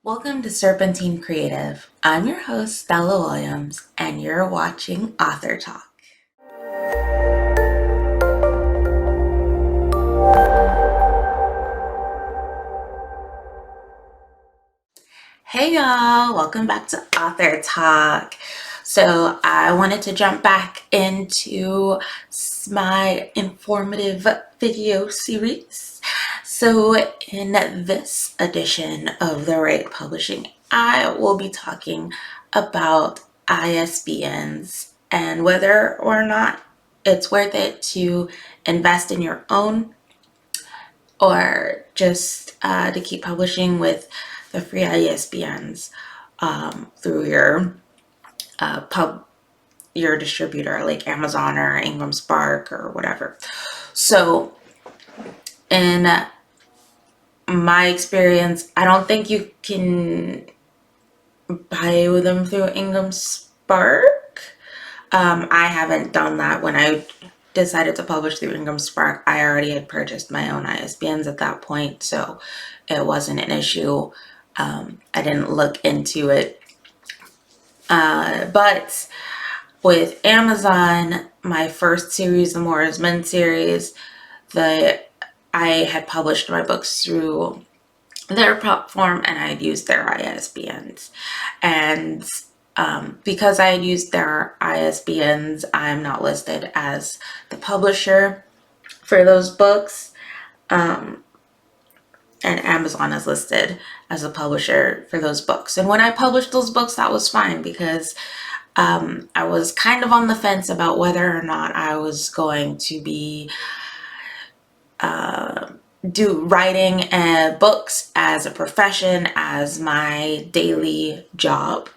Welcome to Serpentine Creative. I'm your host, Stella Williams, and you're watching Author Talk. Hey y'all, welcome back to Author Talk. So I wanted to jump back into my informative video series. So in this edition of The Right Publishing, I will be talking about ISBNs and whether or not it's worth it to invest in your own or just to keep publishing with the free ISBNs through your distributor like Amazon or Ingram Spark or whatever. So in my experience, I don't think you can buy them through Ingram Spark. I haven't done that. When I decided to publish through Ingram Spark, I already had purchased my own ISBNs at that point, so it wasn't an issue. I didn't look into it. But with Amazon, my first series, the Moore's Men series, I had published my books through their platform and I had used their ISBNs. And because I had used their ISBNs, I'm not listed as the publisher for those books. And Amazon is listed as a publisher for those books. And when I published those books, that was fine because I was kind of on the fence about whether or not I was going to be writing books as a profession, as my daily job.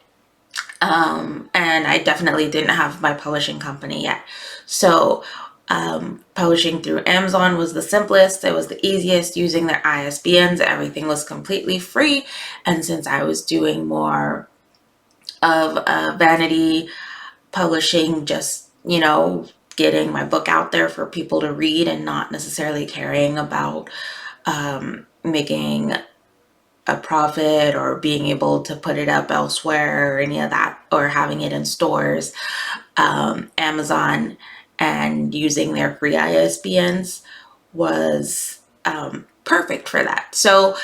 And I definitely didn't have my publishing company yet. So publishing through Amazon was the simplest. It was the easiest using their ISBNs. Everything was completely free. And since I was doing more of vanity publishing, just, getting my book out there for people to read and not necessarily caring about making a profit or being able to put it up elsewhere or any of that, or having it in stores, Amazon and using their free ISBNs was perfect for that. So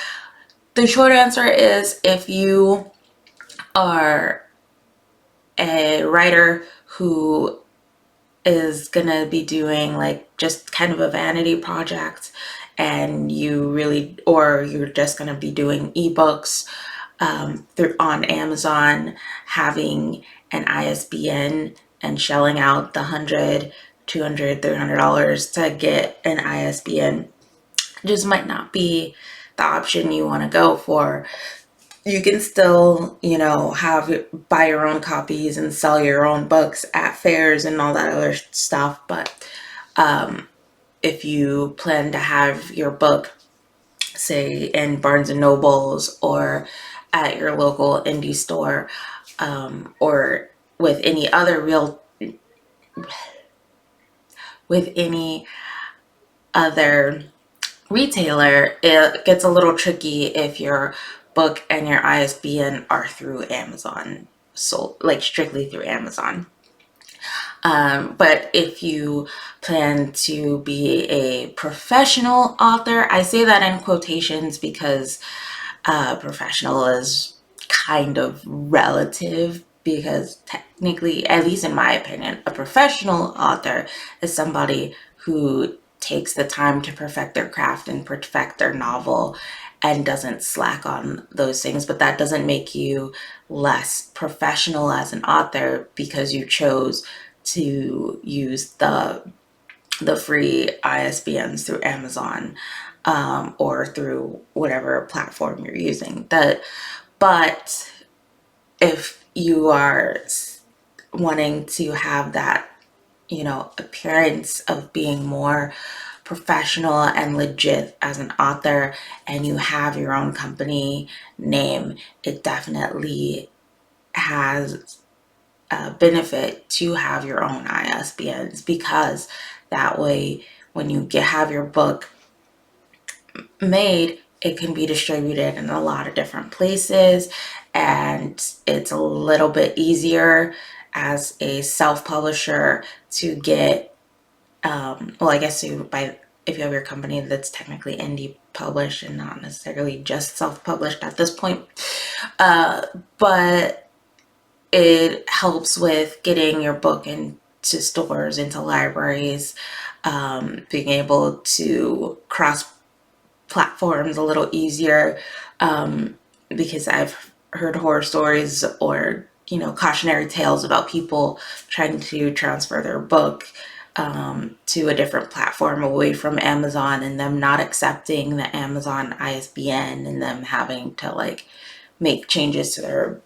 the short answer is, if you are a writer who is gonna be doing like just kind of a vanity project, and you're just gonna be doing ebooks on Amazon, having an ISBN and shelling out the $100, $200, $300 to get an ISBN just might not be the option you want to go for. You can still, buy your own copies and sell your own books at fairs and all that other stuff. But if you plan to have your book, say, in Barnes and Nobles or at your local indie store, or with any other retailer, it gets a little tricky if your book and your ISBN are through Amazon, so like strictly through Amazon. But if you plan to be a professional author, I say that in quotations because professional is kind of relative, because technically, at least in my opinion, a professional author is somebody who takes the time to perfect their craft and perfect their novel and doesn't slack on those things. But that doesn't make you less professional as an author because you chose to use the free ISBNs through Amazon, or through whatever platform you're using. But if you are wanting to have that, appearance of being more professional and legit as an author, and you have your own company name, it definitely has a benefit to have your own ISBNs, because that way when you have your book made, it can be distributed in a lot of different places, and it's a little bit easier as a self-publisher to get, well, I guess if you have your company that's technically indie published and not necessarily just self-published at this point, but it helps with getting your book into stores, into libraries, being able to cross platforms a little easier, because I've heard horror stories or cautionary tales about people trying to transfer their book to a different platform away from Amazon, and them not accepting the Amazon ISBN, and them having to like make changes to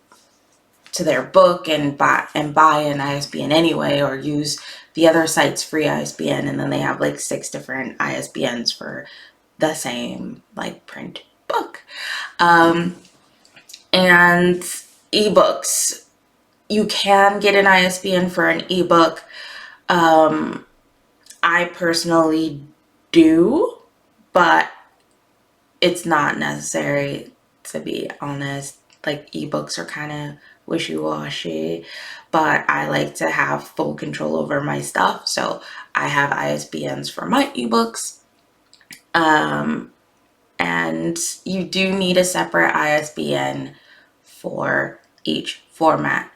their book and buy an ISBN anyway, or use the other site's free ISBN, and then they have like 6 different ISBNs for the same like print book. And ebooks, you can get an ISBN for an ebook. I personally do, but it's not necessary, to be honest. Like, ebooks are kind of wishy-washy, but I like to have full control over my stuff, so I have ISBNs for my ebooks. And you do need a separate ISBN for each format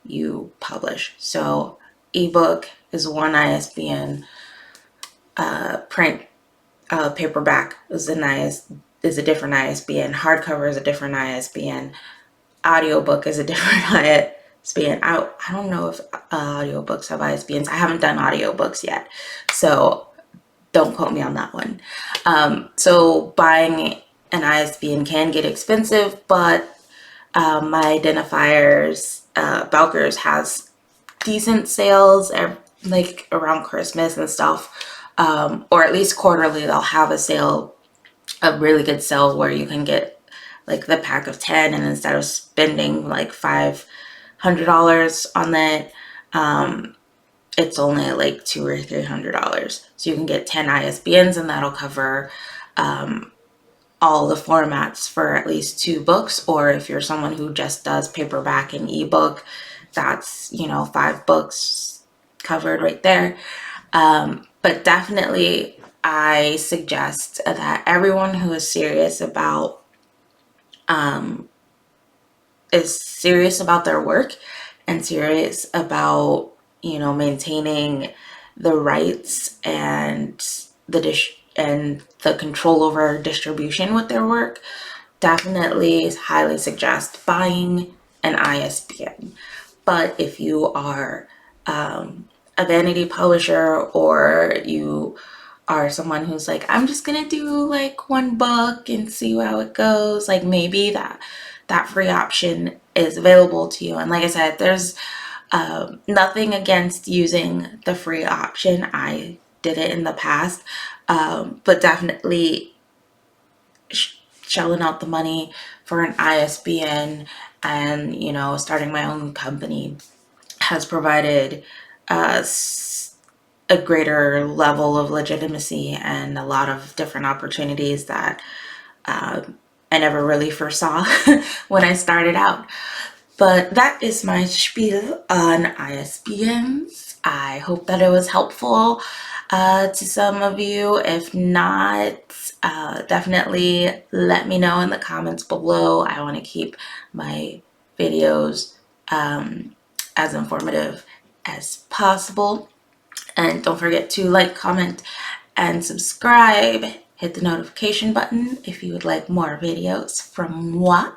you publish. So ebook is one ISBN, print, paperback is a different ISBN, hardcover is a different ISBN, audiobook is a different ISBN. I don't know if audiobooks have ISBNs. I haven't done audiobooks yet, so don't quote me on that one. So buying an ISBN can get expensive, but my identifiers, Belkers has decent sales like around Christmas and stuff, or at least quarterly they'll have a really good sale where you can get like the pack of 10, and instead of spending like $500 on that, it's only like $200 or $300. So you can get 10 ISBNs, and that'll cover all the formats for at least 2 books. Or if you're someone who just does paperback and ebook, that's 5 books covered right there. But definitely I suggest that everyone who is serious about their work and serious about maintaining the rights and the control over distribution with their work, definitely highly suggest buying an ISBN. But if you are a vanity publisher, or you are someone who's like, I'm just gonna do like 1 book and see how it goes, like maybe that free option is available to you. And like I said, there's nothing against using the free option. I did it in the past, but definitely shelling out the money for an ISBN and starting my own company has provided a greater level of legitimacy and a lot of different opportunities that I never really foresaw when I started out. But that is my spiel on ISBNs. I hope that it was helpful to some of you. If not, definitely let me know in the comments below. I want to keep my videos as informative as possible. And don't forget to like, comment, and subscribe. Hit the notification button if you would like more videos from moi.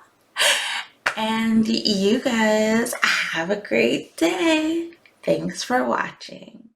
And you guys have a great day. Thanks for watching.